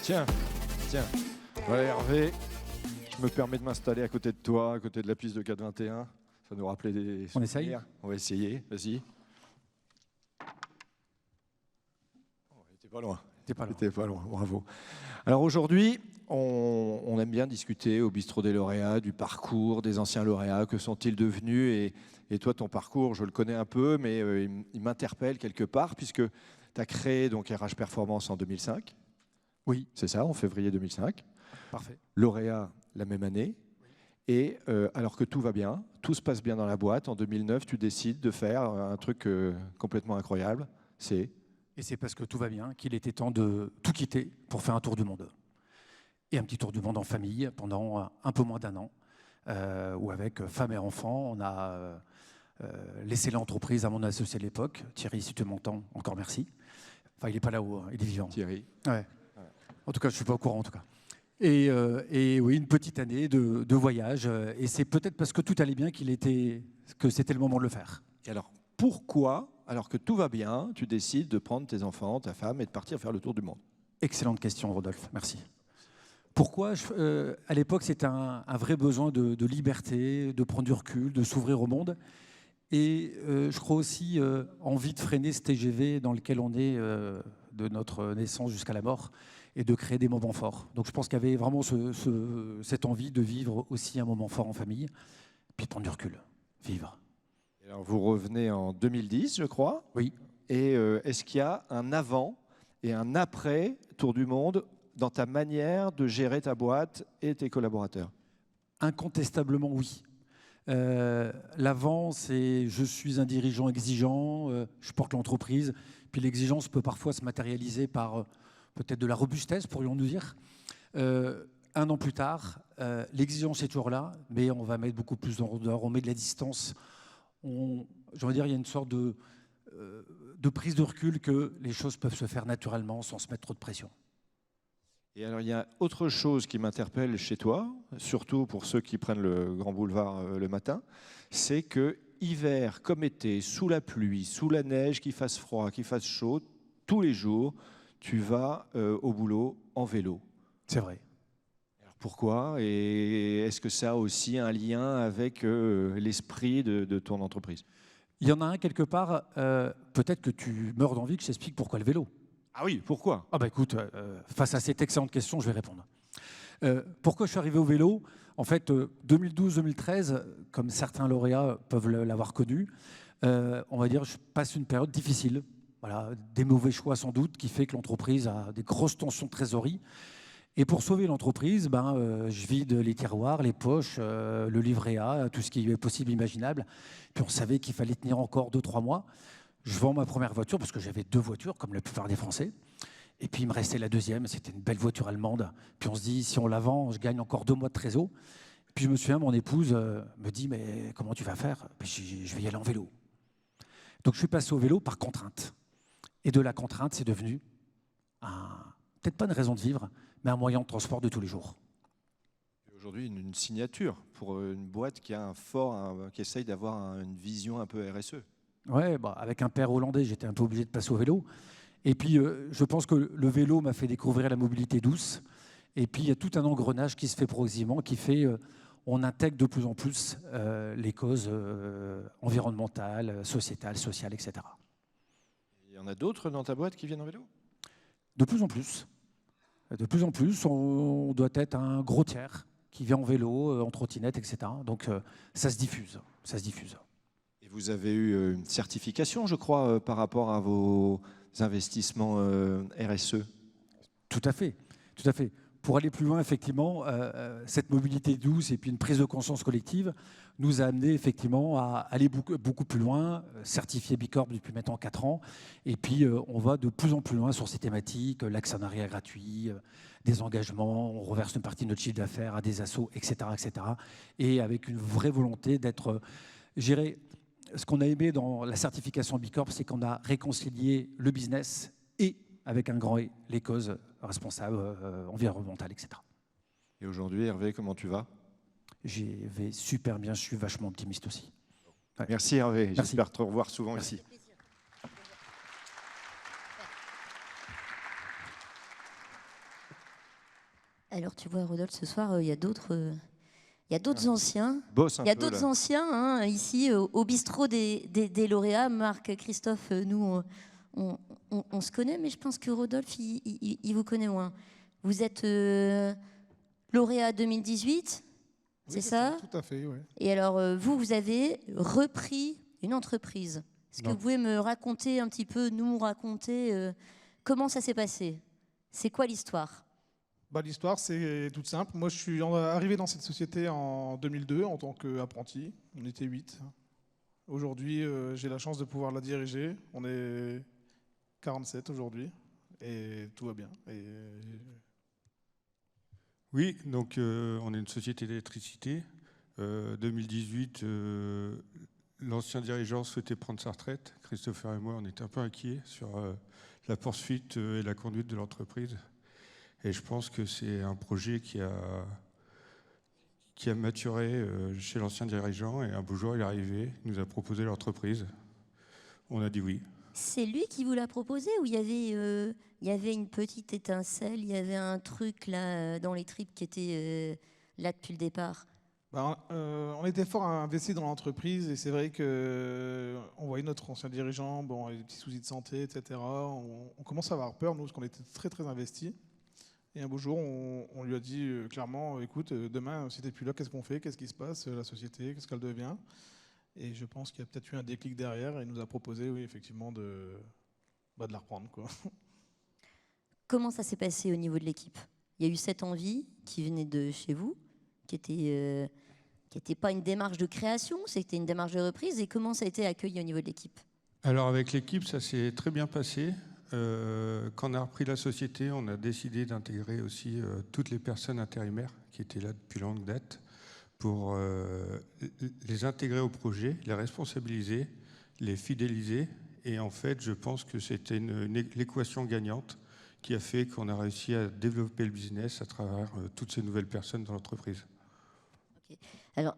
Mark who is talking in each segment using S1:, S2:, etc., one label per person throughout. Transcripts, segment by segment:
S1: Tiens, tiens. Voilà Hervé, je me permets de m'installer à côté de toi, à côté de la piste de 4,21. Ça nous rappelait des souvenirs.
S2: On essaye ?
S1: On va essayer, vas-y. Oh, t'es pas loin. T'es pas loin, bravo. Alors aujourd'hui, on aime bien discuter au Bistrot des lauréats, du parcours des anciens lauréats, que sont-ils devenus et toi, ton parcours, je le connais un peu, mais il m'interpelle quelque part, puisque tu as créé donc RH Performance en 2005.
S2: Oui.
S1: C'est ça, en février 2005.
S2: Parfait.
S1: Lauréat la même année. Et alors que tout va bien, tout se passe bien dans la boîte, en 2009, tu décides de faire un truc complètement incroyable.
S2: Et c'est parce que tout va bien qu'il était temps de tout quitter pour faire un tour du monde. Et un petit tour du monde en famille pendant un peu moins d'un an, où avec femme et enfants, on a laissé l'entreprise à mon associé de l'époque. Thierry, si tu m'entends, encore merci. Enfin, il n'est pas là-haut, il est vivant.
S1: Thierry.
S2: Ouais. En tout cas, je ne suis pas au courant, en tout cas. Et oui, une petite année de voyage. Et c'est peut-être parce que tout allait bien que c'était le moment de le faire.
S1: Et alors, pourquoi, alors que tout va bien, tu décides de prendre tes enfants, ta femme et de partir faire le tour du monde?
S2: Excellente question, Rodolphe. Merci. Pourquoi à l'époque, c'était un vrai besoin de liberté, de prendre du recul, de s'ouvrir au monde. Et je crois aussi envie de freiner ce TGV dans lequel on est de notre naissance jusqu'à la mort et de créer des moments forts. Donc je pense qu'il y avait vraiment cette envie de vivre aussi un moment fort en famille, puis prendre du recul, vivre.
S1: Et alors, vous revenez en 2010, je crois.
S2: Oui.
S1: Et est-ce qu'il y a un avant et un après Tour du Monde dans ta manière de gérer ta boîte et tes collaborateurs?
S2: Incontestablement, oui. L'avant, c'est je suis un dirigeant exigeant, je porte l'entreprise, puis l'exigence peut parfois se matérialiser par peut-être de la robustesse, pourrions-nous dire. Un an plus tard, l'exigence est toujours là, mais on va mettre beaucoup plus d'ordre, on met de la distance. Je veux dire, il y a une sorte de prise de recul que les choses peuvent se faire naturellement sans se mettre trop de pression.
S1: Et alors, il y a autre chose qui m'interpelle chez toi, surtout pour ceux qui prennent le Grand Boulevard le matin, c'est que hiver comme été, sous la pluie, sous la neige, qu'il fasse froid, qu'il fasse chaud, tous les jours, tu vas au boulot en vélo.
S2: C'est vrai.
S1: Alors pourquoi? Et est-ce que ça a aussi un lien avec l'esprit de ton entreprise?
S2: Il y en a un quelque part, peut-être que tu meurs d'envie que je t'explique pourquoi le vélo.
S1: Ah oui, pourquoi?
S2: Ah bah écoute, face à cette excellente question, je vais répondre. Pourquoi je suis arrivé au vélo? En fait, 2012-2013, comme certains lauréats peuvent l'avoir connu, on va dire je passe une période difficile. Voilà, des mauvais choix sans doute, qui fait que l'entreprise a des grosses tensions de trésorerie. Et pour sauver l'entreprise, je vide les tiroirs, les poches, le livret A, tout ce qui est possible, imaginable. Puis on savait qu'il fallait tenir encore 2-3 mois. Je vends ma première voiture, parce que j'avais 2 voitures, comme la plupart des Français. Et puis il me restait la deuxième, c'était une belle voiture allemande. Puis on se dit, si on la vend, je gagne encore 2 mois de trésor. Puis je me souviens, mon épouse me dit, mais comment tu vas faire? Je vais y aller en vélo. Donc je suis passé au vélo par contrainte. Et de la contrainte, c'est devenu, peut-être pas une raison de vivre, mais un moyen de transport de tous les jours.
S1: Aujourd'hui, une signature pour une boîte qui a qui essaye d'avoir une vision un peu RSE.
S2: Ouais, avec un père hollandais, j'étais un peu obligé de passer au vélo. Et puis, je pense que le vélo m'a fait découvrir la mobilité douce. Et puis, il y a tout un engrenage qui se fait progressivement, qui fait on intègre de plus en plus les causes environnementales, sociétales, sociales, etc.
S1: Il y en a d'autres dans ta boîte qui viennent en vélo?
S2: De plus en plus. De plus en plus, on doit être un gros tiers qui vient en vélo, en trottinette, etc. Donc, ça se diffuse. Ça se diffuse.
S1: Et vous avez eu une certification, je crois, par rapport à vos investissements RSE?
S2: Tout à fait, tout à fait. Pour aller plus loin, effectivement, cette mobilité douce et puis une prise de conscience collective nous a amené effectivement à aller beaucoup plus loin, certifié Bicorp depuis maintenant 4 ans. Et puis, on va de plus en plus loin sur ces thématiques, l'actionnariat gratuit, des engagements, on reverse une partie de notre chiffre d'affaires à des assos, etc., etc. Et avec une vraie volonté d'être, j'irais, ce qu'on a aimé dans la certification Bicorp, c'est qu'on a réconcilié le business et, avec un grand E, les causes responsables, environnementales, etc.
S1: Et aujourd'hui, Hervé, comment tu vas?
S2: Je vais super bien, je suis vachement optimiste aussi.
S1: Ouais. Merci Hervé,
S2: Merci.
S1: J'espère te revoir souvent
S2: Merci.
S1: ici.
S3: Alors tu vois, Rodolphe, ce soir, il y a d'autres anciens.
S1: Bosse un
S3: Il y a
S1: peu,
S3: d'autres
S1: là.
S3: anciens hein, ici au bistrot des lauréats. Marc, Christophe, nous, on se connaît, mais je pense que Rodolphe, il vous connaît moins. Vous êtes lauréat 2018,
S4: Oui,
S3: c'est ça?
S4: Tout à fait, oui.
S3: Et alors, vous avez repris une entreprise. Est-ce que
S2: Non.
S3: vous pouvez me raconter un petit peu, nous raconter comment ça s'est passé? C'est quoi l'histoire?
S4: L'histoire, c'est toute simple. Moi, je suis arrivé dans cette société en 2002 en tant qu'apprenti. On était 8. Aujourd'hui, j'ai la chance de pouvoir la diriger. On est 47 aujourd'hui et tout va bien.
S5: Oui, donc on est une société d'électricité. 2018, l'ancien dirigeant souhaitait prendre sa retraite. Christopher et moi, on était un peu inquiets sur la poursuite et la conduite de l'entreprise. Et je pense que c'est un projet qui a maturé chez l'ancien dirigeant. Et un beau jour, il est arrivé, il nous a proposé l'entreprise. On a dit oui.
S3: C'est lui qui vous l'a proposé ou il y avait une petite étincelle, il y avait un truc là dans les tripes qui était là depuis le départ?
S4: On était fort investi dans l'entreprise et c'est vrai qu'on voyait notre ancien dirigeant, avec des petits soucis de santé, etc. On commence à avoir peur, nous, parce qu'on était très très investis. Et un beau jour, on lui a dit clairement, écoute, demain, si tu n'es plus là, qu'est-ce qu'on fait? Qu'est-ce qui se passe? La société, qu'est-ce qu'elle devient? Et je pense qu'il y a peut-être eu un déclic derrière et il nous a proposé, oui, effectivement, de la reprendre, quoi.
S3: Comment ça s'est passé au niveau de l'équipe? Il y a eu cette envie qui venait de chez vous, qui était pas une démarche de création, c'était une démarche de reprise. Et comment ça a été accueilli au niveau de l'équipe?
S5: Alors avec l'équipe, ça s'est très bien passé. Quand on a repris la société, on a décidé d'intégrer aussi toutes les personnes intérimaires qui étaient là depuis longue date pour les intégrer au projet, les responsabiliser, les fidéliser. Et en fait, je pense que c'était l'équation gagnante qui a fait qu'on a réussi à développer le business à travers toutes ces nouvelles personnes dans l'entreprise.
S3: Okay. Alors,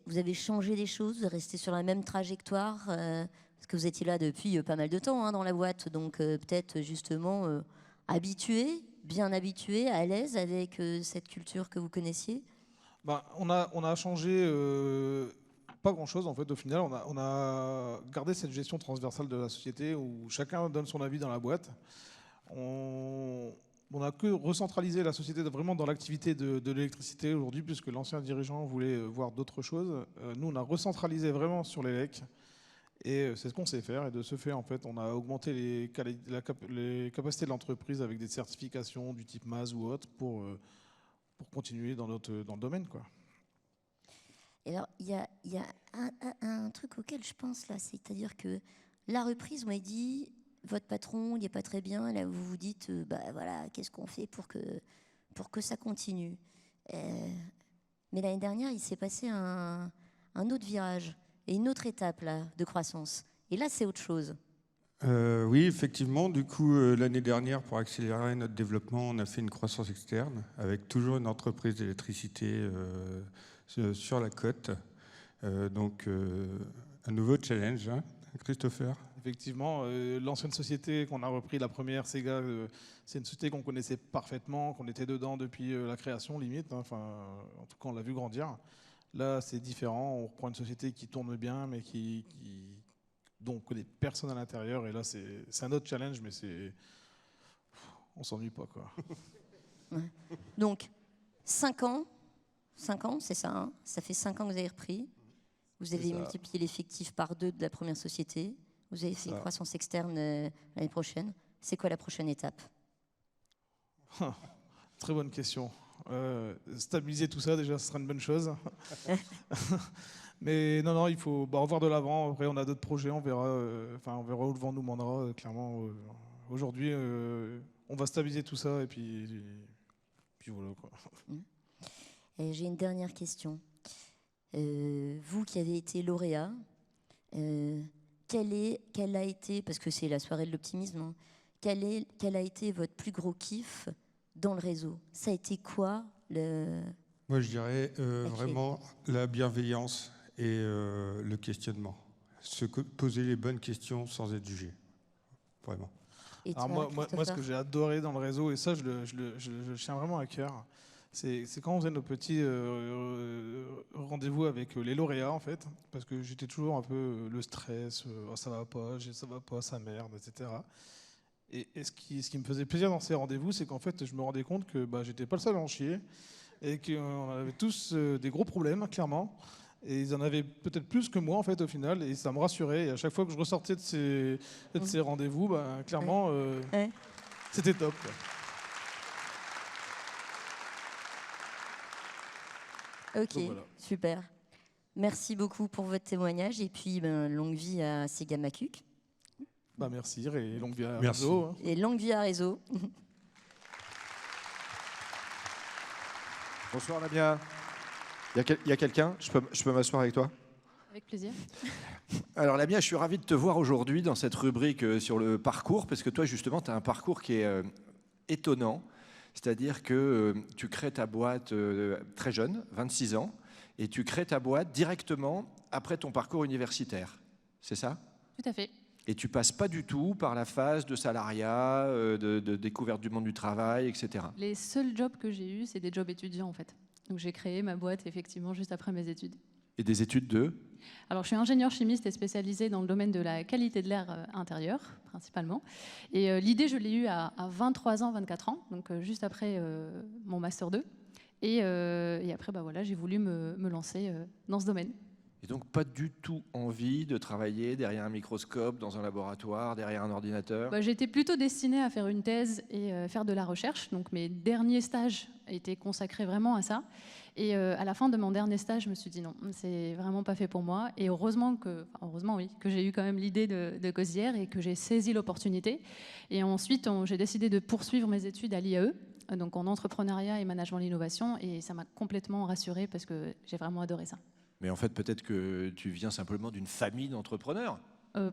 S3: vous avez changé des choses, vous êtes resté sur la même trajectoire parce que vous étiez là depuis pas mal de temps hein, dans la boîte, donc peut-être justement habitué, bien habitué, à l'aise avec cette culture que vous connaissiez?
S4: On a changé pas grand-chose en fait. Au final, on a gardé cette gestion transversale de la société où chacun donne son avis dans la boîte. On n'a que recentralisé la société vraiment dans l'activité de l'électricité aujourd'hui, puisque l'ancien dirigeant voulait voir d'autres choses. Nous, on a recentralisé vraiment sur l'élec. Et c'est ce qu'on sait faire. Et de ce fait, en fait, on a augmenté les capacités de l'entreprise avec des certifications du type MAS ou autre pour continuer dans le domaine, quoi.
S3: Et alors, il y a un truc auquel je pense là, c'est-à-dire que la reprise, on m'a dit, votre patron, il n'est pas très bien. Là, vous vous dites, voilà, qu'est-ce qu'on fait pour que ça continue? Mais l'année dernière, il s'est passé un autre virage et une autre étape là, de croissance. Et là, c'est autre chose.
S5: Oui, effectivement. Du coup, l'année dernière, pour accélérer notre développement, on a fait une croissance externe avec toujours une entreprise d'électricité sur la côte. Donc, un nouveau challenge, hein, Christopher?
S4: Effectivement, l'ancienne société qu'on a repris, la première, Sega, c'est une société qu'on connaissait parfaitement, qu'on était dedans depuis la création, limite. Hein, en tout cas, on l'a vu grandir. Là, c'est différent. On reprend une société qui tourne bien, mais dont on connaît personne à l'intérieur. Et là, c'est un autre challenge, mais on s'ennuie pas, quoi.
S3: Ouais. Donc, 5 ans, c'est ça, hein, ça fait 5 ans que vous avez repris. Vous avez multiplié l'effectif par 2 de la première société. Vous avez fait une croissance externe l'année prochaine. C'est quoi la prochaine étape?
S4: Très bonne question. Stabiliser tout ça, déjà, ce serait une bonne chose. Mais non, il faut revoir de l'avant. Après, on a d'autres projets, on verra où le vent nous mènera. Clairement, aujourd'hui, on va stabiliser tout ça et puis voilà, quoi.
S3: Et j'ai une dernière question. Vous qui avez été lauréat, quel a été, parce que c'est la soirée de l'optimisme, hein, quel a été votre plus gros kiff dans le réseau? Ça a été quoi
S5: Moi, je dirais vraiment la bienveillance et le questionnement. Poser les bonnes questions sans être jugé. Vraiment.
S3: Et
S4: alors
S3: toi,
S4: moi, ce que j'ai adoré dans le réseau, et ça, je le tiens vraiment à cœur, C'est quand on faisait nos petits rendez-vous avec les lauréats, en fait, parce que j'étais toujours un peu le stress, oh, ça va pas, ça merde, etc. Et ce qui me faisait plaisir dans ces rendez-vous, c'est qu'en fait, je me rendais compte que j'étais pas le seul à en chier, et qu'on avait tous des gros problèmes, clairement. Et ils en avaient peut-être plus que moi, en fait, au final, et ça me rassurait. Et à chaque fois que je ressortais de ces rendez-vous, clairement, c'était top, quoi.
S3: Ok, voilà. Super. Merci beaucoup pour votre témoignage et puis longue vie à Sega Makuk.
S4: Merci et longue vie à Réseau. Hein.
S3: Et longue vie à Réseau.
S1: Bonsoir Lamia. Il y a quelqu'un ? Je peux m'asseoir avec toi ?
S6: Avec plaisir.
S1: Alors Lamia, je suis ravi de te voir aujourd'hui dans cette rubrique sur le parcours, parce que toi justement, tu as un parcours qui est étonnant. C'est-à-dire que tu crées ta boîte très jeune, 26 ans, et tu crées ta boîte directement après ton parcours universitaire. C'est ça ?
S6: Tout à fait.
S1: Et tu passes pas du tout par la phase de salariat, de découverte du monde du travail, etc.
S6: Les seuls jobs que j'ai eus, c'est des jobs étudiants en fait. Donc j'ai créé ma boîte effectivement juste après mes études.
S1: Et des études de ?
S6: Alors, je suis ingénieure chimiste et spécialisée dans le domaine de la qualité de l'air intérieur, principalement. Et l'idée, je l'ai eue à 23 ans, 24 ans, donc juste après mon Master 2. Et après, j'ai voulu me lancer dans ce domaine.
S1: Et donc, pas du tout envie de travailler derrière un microscope, dans un laboratoire, derrière un ordinateur ?
S6: J'étais plutôt destinée à faire une thèse et faire de la recherche. Donc, mes derniers stages étaient consacrés vraiment à ça. Et à la fin de mon dernier stage, je me suis dit non, c'est vraiment pas fait pour moi. Et heureusement que j'ai eu quand même l'idée de Cosière et que j'ai saisi l'opportunité. Et ensuite, j'ai décidé de poursuivre mes études à l'IAE, donc en entrepreneuriat et management de l'innovation. Et ça m'a complètement rassurée parce que j'ai vraiment adoré ça.
S1: Mais en fait, peut-être que tu viens simplement d'une famille d'entrepreneurs ?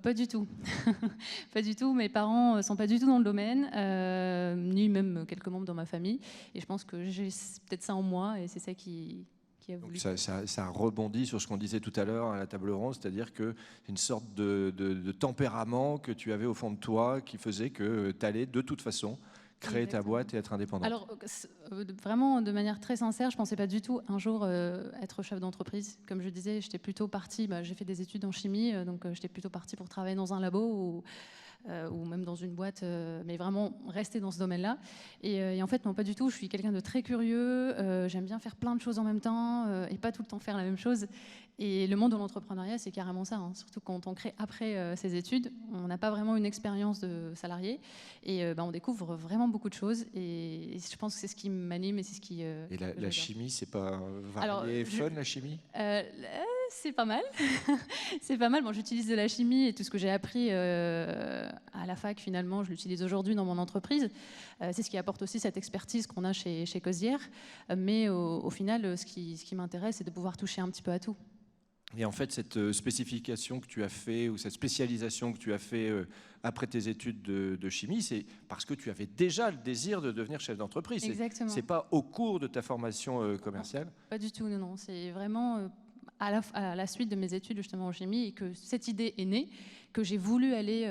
S6: Pas du tout. Pas du tout. Mes parents ne sont pas du tout dans le domaine, ni même quelques membres dans ma famille. Et je pense que j'ai peut-être ça en moi et c'est ça qui a voulu.
S1: Donc ça rebondit sur ce qu'on disait tout à l'heure à la table ronde, c'est-à-dire que c'est une sorte de tempérament que tu avais au fond de toi qui faisait que tu allais de toute façon créer ta boîte et être indépendante.
S6: Alors, vraiment, de manière très sincère, je ne pensais pas du tout un jour être chef d'entreprise. Comme je disais, j'étais plutôt partie, j'ai fait des études en chimie, donc j'étais plutôt partie pour travailler dans un labo ou même dans une boîte, mais vraiment rester dans ce domaine-là. Et en fait, non, pas du tout. Je suis quelqu'un de très curieux, j'aime bien faire plein de choses en même temps et pas tout le temps faire la même chose. Et le monde de l'entrepreneuriat, c'est carrément ça, hein. Surtout quand on crée après ses études, on n'a pas vraiment une expérience de salarié et on découvre vraiment beaucoup de choses. Et je pense que c'est ce qui m'anime et c'est ce qui.
S1: Et la chimie, c'est pas varié et fun, la chimie ?
S6: C'est pas mal. C'est pas mal. Bon, j'utilise de la chimie et tout ce que j'ai appris à la fac, finalement, je l'utilise aujourd'hui dans mon entreprise. C'est ce qui apporte aussi cette expertise qu'on a chez Cosière. Mais au final, ce qui m'intéresse, c'est de pouvoir toucher un petit peu à tout.
S1: Et en fait, cette spécification que tu as fait, ou cette spécialisation que tu as fait après tes études de chimie, c'est parce que tu avais déjà le désir de devenir chef d'entreprise.
S6: Exactement.
S1: C'est pas au cours de ta formation commerciale ?
S6: Non, pas du tout, non. C'est vraiment à la suite de mes études justement en chimie et que cette idée est née, que j'ai voulu aller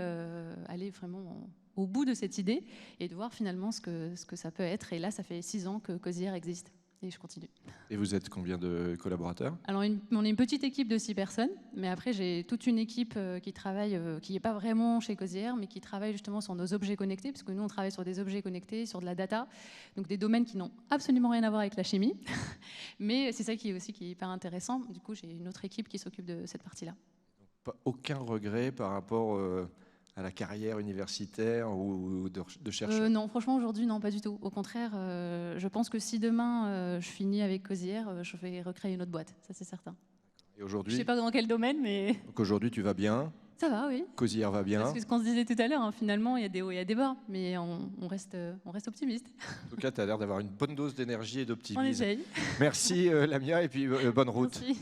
S6: vraiment au bout de cette idée et de voir finalement ce que ça peut être. Et là, ça fait 6 ans que Cosière existe. Et je continue.
S1: Et vous êtes combien de collaborateurs ?
S6: Alors, on est une petite équipe de 6 personnes, mais après, j'ai toute une équipe qui travaille, qui n'est pas vraiment chez Cosière, mais qui travaille justement sur nos objets connectés, parce que nous, on travaille sur des objets connectés, sur de la data, donc des domaines qui n'ont absolument rien à voir avec la chimie. Mais c'est ça qui est hyper intéressant. Du coup, j'ai une autre équipe qui s'occupe de cette partie-là.
S1: Donc, aucun regret par rapport à la carrière universitaire ou de chercheur ?
S6: Non, franchement, aujourd'hui, non, pas du tout. Au contraire, je pense que si demain je finis avec Cosière, je vais recréer une autre boîte, ça c'est certain.
S1: Et aujourd'hui ?
S6: Je ne sais pas dans quel domaine, mais...
S1: Donc aujourd'hui, tu vas bien ?
S6: Ça va, oui.
S1: Cosière va bien ?
S6: Parce que ce qu'on se disait tout à l'heure, hein, finalement, il y a des hauts, il y a des bas, mais on reste optimiste.
S1: En tout cas, tu as l'air d'avoir une bonne dose d'énergie et d'optimisme.
S6: On essaye.
S1: Merci Lamia, et puis bonne route.
S6: Merci.